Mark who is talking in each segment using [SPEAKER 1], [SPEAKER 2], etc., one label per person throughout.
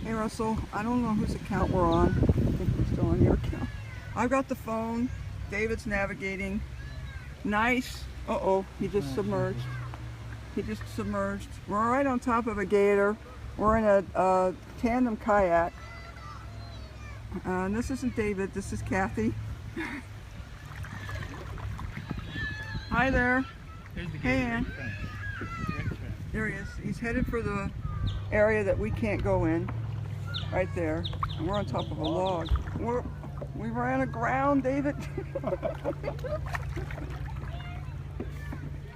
[SPEAKER 1] Hey Russell, I don't know whose account we're on. I think we're still on your account. I've got the phone. David's navigating. Nice. Uh-oh, he just submerged. He just submerged. We're right on top of a gator. We're in a tandem kayak. And this isn't David, this is Kathy. Hi there. Hey, Ann. There he is. He's headed for the area that we can't go in. Right there. And we're on top of a log. We ran aground, David.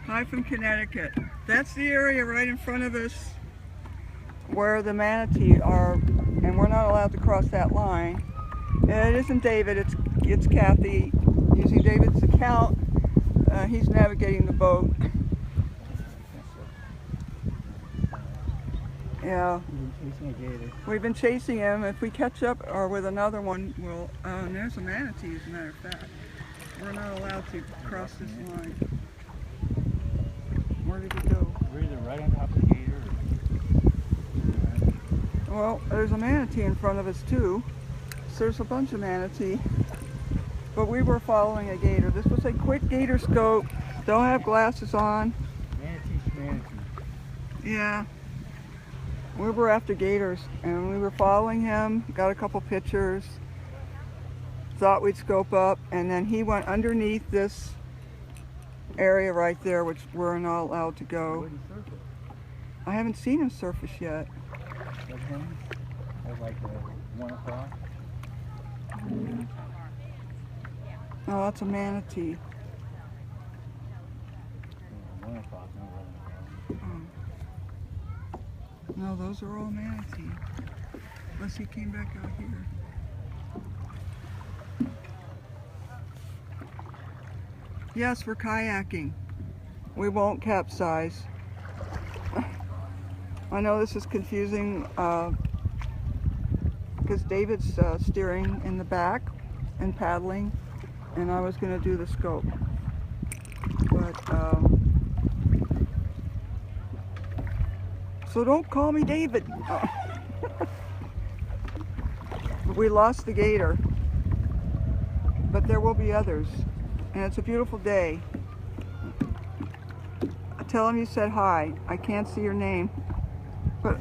[SPEAKER 1] Hi from Connecticut. That's the area right in front of us where the manatee are, and we're not allowed to cross that line. It isn't David, it's Kathy. Using David's account, he's navigating the boat. Yeah. We've been chasing him. If we catch up or with another one, we'll. And there's a manatee, as a matter of fact. We're not allowed to cross this line. Where did he go?
[SPEAKER 2] We're either right on top of the gator or...
[SPEAKER 1] Well, there's a manatee in front of us too. So there's a bunch of manatee. But we were following a gator. This was a quick gator scope. Don't have glasses on.
[SPEAKER 2] Manatee.
[SPEAKER 1] Yeah. We were after gators and we were following him, got a couple pictures, thought we'd scope up, and then he went underneath this area right there, which we're not allowed to go. I haven't seen him surface yet.
[SPEAKER 2] Like 1 o'clock?
[SPEAKER 1] Oh, that's a manatee.
[SPEAKER 2] 1 o'clock, not 11 o'clock.
[SPEAKER 1] No, those are all manatee. Unless he came back out here. Yes, we're kayaking. We won't capsize. I know this is confusing because David's steering in the back and paddling, and I was going to do the scope. But so don't call me David. We lost the gator, but there will be others, and it's a beautiful day. Tell him you said hi. I can't see your name, but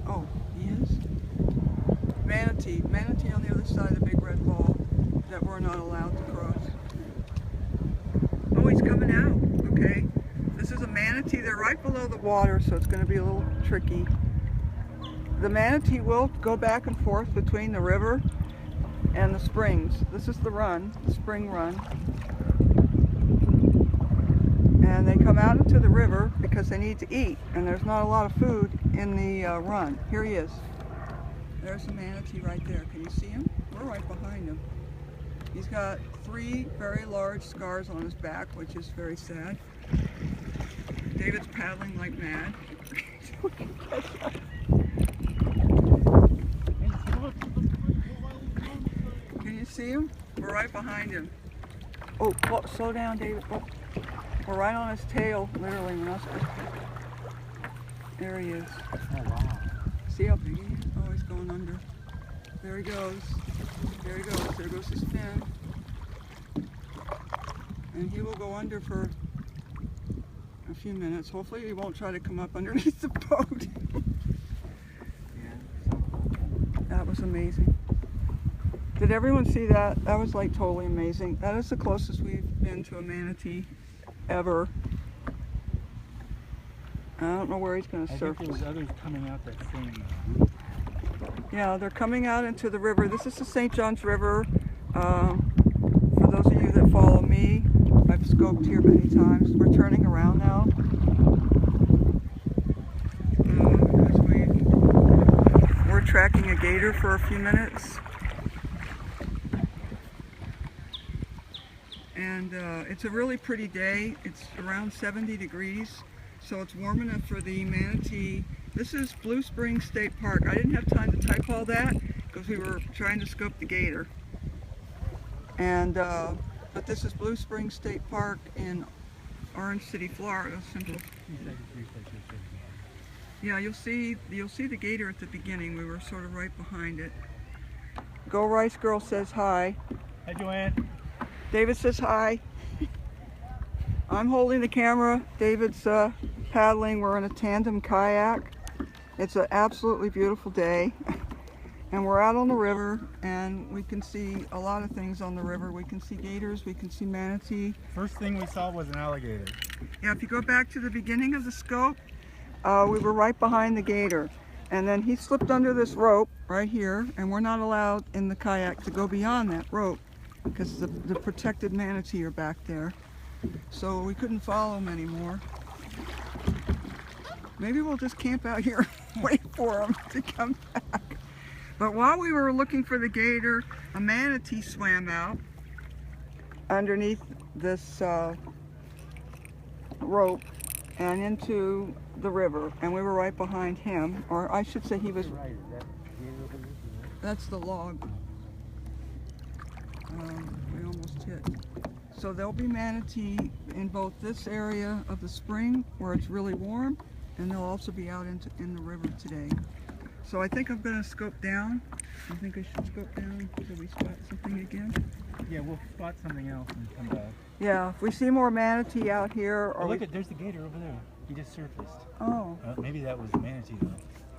[SPEAKER 1] oh, he is. Manatee on the other side of the big red ball that we're not allowed to cross. Oh, he's coming out. Okay. This is a manatee. They're right below the water, so it's going to be a little tricky. The manatee will go back and forth between the river and the springs. This is the run, the spring run. And they come out into the river because they need to eat, and there's not a lot of food in the run. Here he is. There's the manatee right there. Can you see him? We're right behind him. He's got 3 very large scars on his back, which is very sad. David's paddling like mad. Can you see him? We're right behind him. Oh, slow down, David. Oh, we're right on his tail, literally. We're not supposed to. There he is.
[SPEAKER 2] Oh, wow.
[SPEAKER 1] See how big he is? Oh, he's going under. There he goes. There he goes. There goes his fin. And he will go under for a few minutes. Hopefully he won't try to come up underneath the boat. That was amazing. Did everyone see that? That was like totally amazing. That is the closest we've been to a manatee ever. I don't know where he's going to surface.
[SPEAKER 2] I think there was others coming out that same
[SPEAKER 1] Yeah, they're coming out into the river. This is the St. Johns River. For those of you that follow me, I've scoped here many times. We're turning around now. Because we're tracking a gator for a few minutes. And it's a really pretty day. It's around 70 degrees, so it's warm enough for the manatee. This is Blue Springs State Park. I didn't have time to type all that because we were trying to scope the gator. And but this is Blue Springs State Park in Orange City, Florida. Simple. Yeah, you'll see the gator at the beginning. We were sort of right behind it. Go Rice Girl says hi.
[SPEAKER 2] Hi, Joanne.
[SPEAKER 1] David says hi. I'm holding the camera. David's paddling. We're in a tandem kayak. It's an absolutely beautiful day. And we're out on the river, and we can see a lot of things on the river. We can see gators, we can see manatee.
[SPEAKER 2] First thing we saw was an alligator.
[SPEAKER 1] Yeah, if you go back to the beginning of the scope, we were right behind the gator. And then he slipped under this rope right here, and we're not allowed in the kayak to go beyond that rope because the protected manatee are back there. So we couldn't follow him anymore. Maybe we'll just camp out here and wait for him to come back. But while we were looking for the gator, a manatee swam out underneath this rope and into the river, and we were right behind him, or I should say he was.
[SPEAKER 2] Right, is that gator over there?
[SPEAKER 1] That's the log. We almost hit. So there'll be manatee in both this area of the spring where it's really warm, and they'll also be out in the river today. So I think I'm going to scope down. I think I should scope down until we spot something again.
[SPEAKER 2] Yeah, we'll spot something else and come back.
[SPEAKER 1] Yeah, if we see more manatee out here, or
[SPEAKER 2] Oh, look at, there's the gator over there. He just surfaced.
[SPEAKER 1] Oh,
[SPEAKER 2] Maybe that was the manatee though.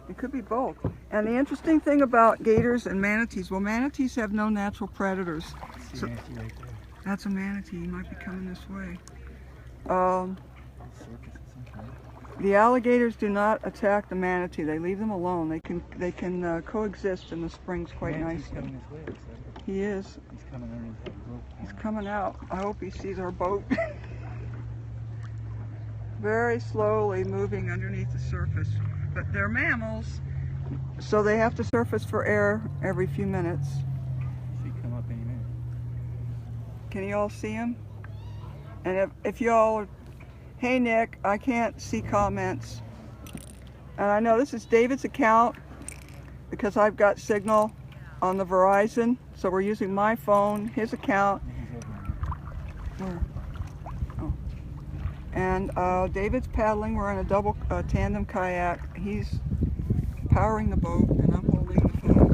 [SPEAKER 1] it could be both. And the interesting thing about gators and manatees, well, manatees have no natural predators.
[SPEAKER 2] See
[SPEAKER 1] So,
[SPEAKER 2] manatee right there.
[SPEAKER 1] that's a manatee. He might be coming this way.
[SPEAKER 2] Circus of some kind.
[SPEAKER 1] The alligators do not attack the manatee. They leave them alone. They can coexist in the springs quite
[SPEAKER 2] Manatee's
[SPEAKER 1] nicely.
[SPEAKER 2] coming this way, looks like.
[SPEAKER 1] He is.
[SPEAKER 2] He's coming underneath that rope.
[SPEAKER 1] He's coming out. I hope he sees our boat. Very slowly moving underneath the surface. But they're mammals, so they have to surface for air every few minutes.
[SPEAKER 2] Should come up any minute.
[SPEAKER 1] Can you all see him? And if y'all, hey Nick, I can't see comments. And I know this is David's account because I've got signal on the Verizon, so we're using my phone, his account.
[SPEAKER 2] He's over
[SPEAKER 1] Where? Oh. And David's paddling. We're in a double tandem kayak. He's powering the boat, and I'm holding the phone.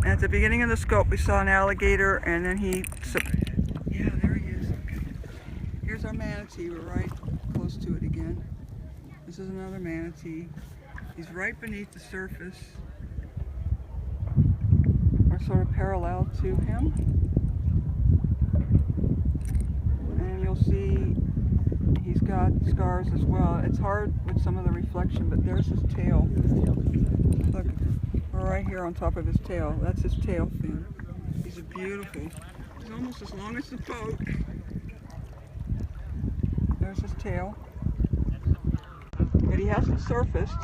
[SPEAKER 1] And at the beginning of the scope, we saw an alligator, and then yeah, there he is. Okay. Here's our manatee. We're right close to it again. This is another manatee. He's right beneath the surface. We're sort of parallel to him. And you'll see he's got scars as well. It's hard with some of the reflection, but there's his tail. Look, we're right here on top of his tail. That's his tail fin. He's beautiful. He's almost as long as the boat. There's his tail. But he hasn't surfaced.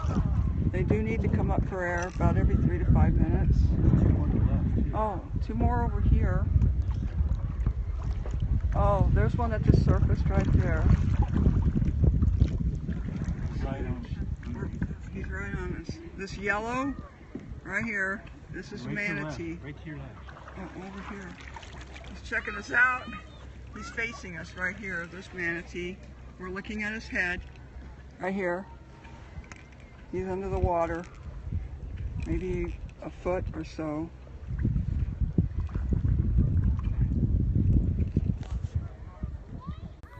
[SPEAKER 1] They do need to come up for air about every 3 to 5 minutes. Oh, 2 more over here. Oh, there's one that just surfaced right there. He's right on us. This yellow, right here, this is manatee.
[SPEAKER 2] Right to your left.
[SPEAKER 1] Oh, over here. He's checking us out. He's facing us right here, this manatee. We're looking at his head, right here. He's under the water, maybe a foot or so.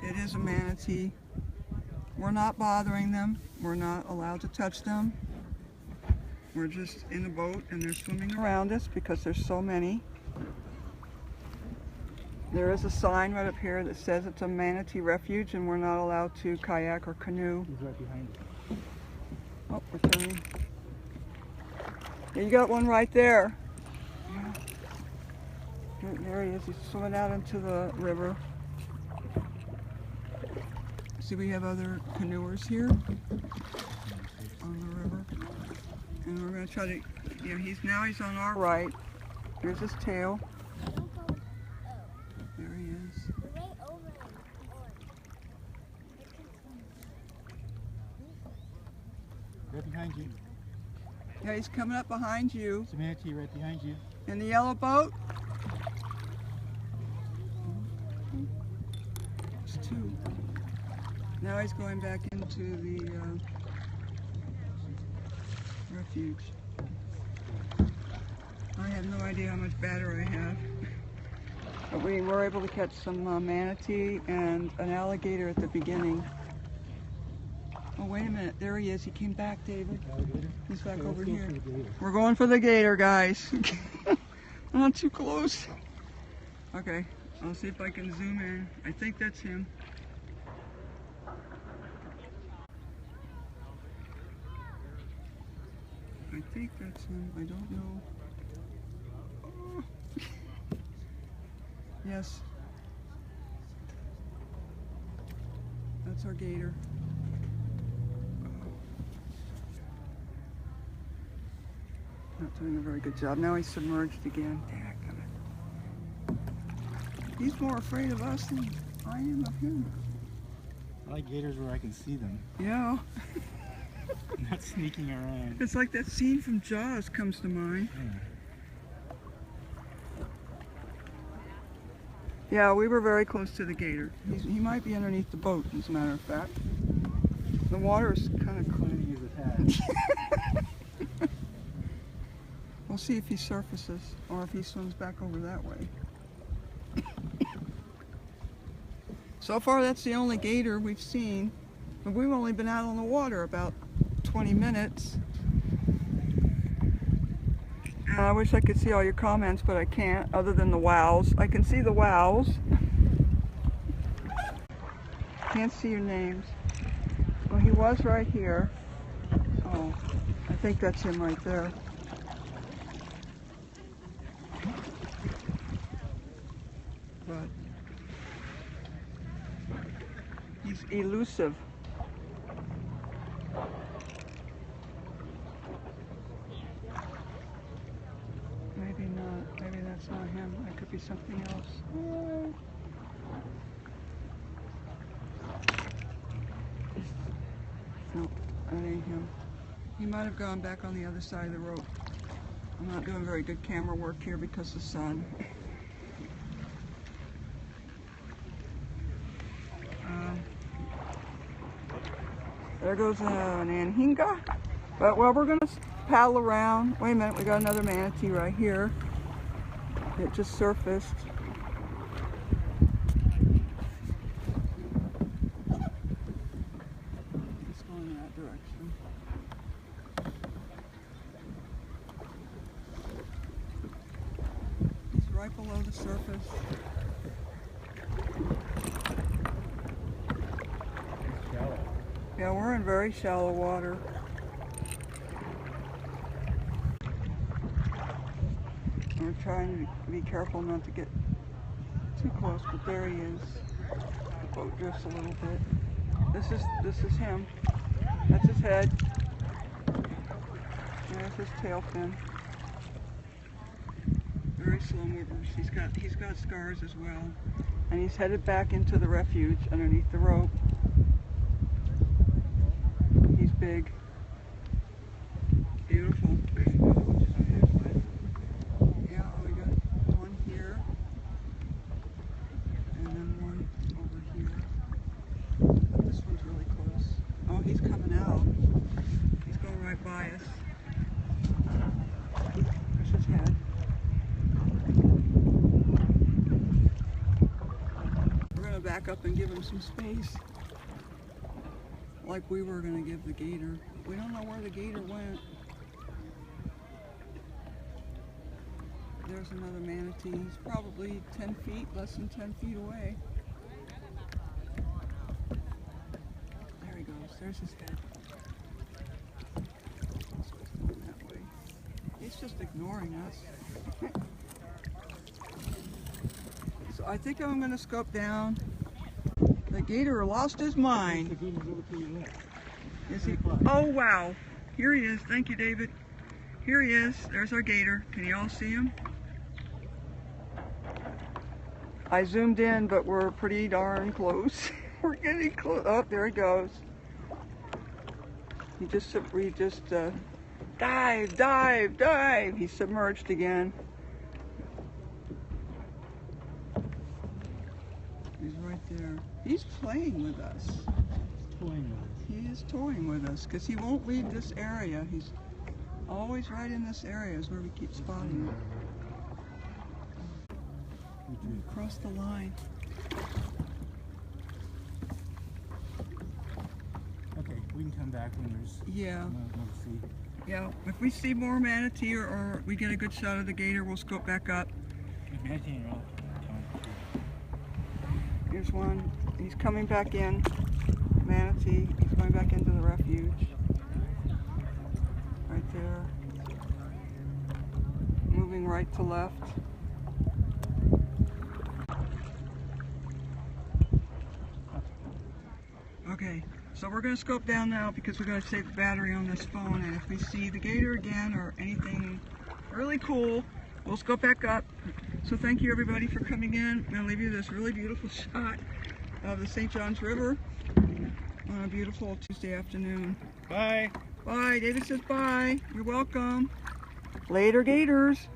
[SPEAKER 1] It is a manatee. We're not bothering them. We're not allowed to touch them. We're just in a boat and they're swimming around us because there's so many. There is a sign right up here that says it's a manatee refuge and we're not allowed to kayak or canoe.
[SPEAKER 2] He's right behind you.
[SPEAKER 1] Oh, we're turning. Yeah, you got one right there. Yeah. There he is. He's swimming out into the river. See, we have other canoers here on the river. And we're going to try to, he's on our right. Here's his tail. There he is.
[SPEAKER 2] Right behind you.
[SPEAKER 1] Yeah, he's coming up behind you.
[SPEAKER 2] There's a manatee right behind you.
[SPEAKER 1] In the yellow boat. It's 2. Now he's going back into the refuge. I have no idea how much battery I have. But we were able to catch some manatee and an alligator at the beginning. Oh, wait a minute. There he is. He came back, David.
[SPEAKER 2] Alligator?
[SPEAKER 1] He's back
[SPEAKER 2] Okay,
[SPEAKER 1] over
[SPEAKER 2] let's go
[SPEAKER 1] here.
[SPEAKER 2] for the gator.
[SPEAKER 1] We're going for the gator, guys. Not too close. Okay, I'll see if I can zoom in. I think that's him. I think that's him. I don't know. Oh. Yes. That's our gator. Not doing a very good job. Now he's submerged again. Dadgummit. He's more afraid of us than I am of him.
[SPEAKER 2] I like gators where I can see them,
[SPEAKER 1] Yeah.
[SPEAKER 2] not sneaking around.
[SPEAKER 1] It's like that scene from Jaws comes to mind. Yeah, we were very close to the gator. He might be underneath the boat, as a matter of fact. The water is kind of clear.
[SPEAKER 2] Cleaning his attack.
[SPEAKER 1] We'll see if he surfaces or if he swims back over that way. So far, that's the only gator we've seen. But we've only been out on the water about 20 minutes. I wish I could see all your comments, but I can't, other than the wows. I can see the wows. Can't see your names. Well, he was right here. Oh, I think that's him right there. But he's elusive. Maybe not. Maybe that's not him. That could be something else. Oh. No, that ain't him. He might have gone back on the other side of the rope. I'm not doing very good camera work here because of the sun. There goes an anhinga. But, well, we're going to paddle around. Wait a minute, we got another manatee right here. It just surfaced. Let's go in that direction. He's right below the surface.
[SPEAKER 2] Shallow.
[SPEAKER 1] Yeah, we're in very shallow water. We're trying to be careful not to get too close, but there he is. The boat drifts a little bit. This is him. That's his head. There's his tail fin. Very slow movers. He's got scars as well. And he's headed back into the refuge underneath the rope. He's big. Beautiful. Yeah, we got one here. And then one over here. This one's really close. Oh, he's coming out. He's going right by us. There's his head. We're going to back up and give him some space. Like we were going to give the gator. We don't know where the gator went. There's another manatee. He's probably 10 feet, less than 10 feet away. There he goes. There's his head. He's going that way. He's just ignoring us. So I think I'm going to scope down. The gator lost his mind.
[SPEAKER 2] The gator's over to your left.
[SPEAKER 1] Is he? Oh, wow. Here he is. Thank you, David. Here he is. There's our gator. Can you all see him? I zoomed in, but we're pretty darn close. We're getting close. Oh, there he goes. We just dive, dive, dive. He's submerged again. He's right there. He's playing with us.
[SPEAKER 2] Toying with us.
[SPEAKER 1] He is toying with us because he won't leave this area. Always right in this area is where we keep spotting them. Across the line.
[SPEAKER 2] Okay, we can come back when there's
[SPEAKER 1] Yeah.
[SPEAKER 2] more to see.
[SPEAKER 1] Yeah, if we see more manatee or we get a good shot of the gator, we'll scope back up. Here's one. He's coming back in. Manatee. He's going back into the refuge. Right there. Moving right to left. Okay, so we're going to scope down now because we're going to save the battery on this phone, and if we see the gator again or anything really cool, we'll scope back up. So thank you everybody for coming in. I'm going to leave you this really beautiful shot of the St. Johns River on a beautiful Tuesday afternoon.
[SPEAKER 2] Bye.
[SPEAKER 1] Bye. David says bye. You're welcome. Later, gators.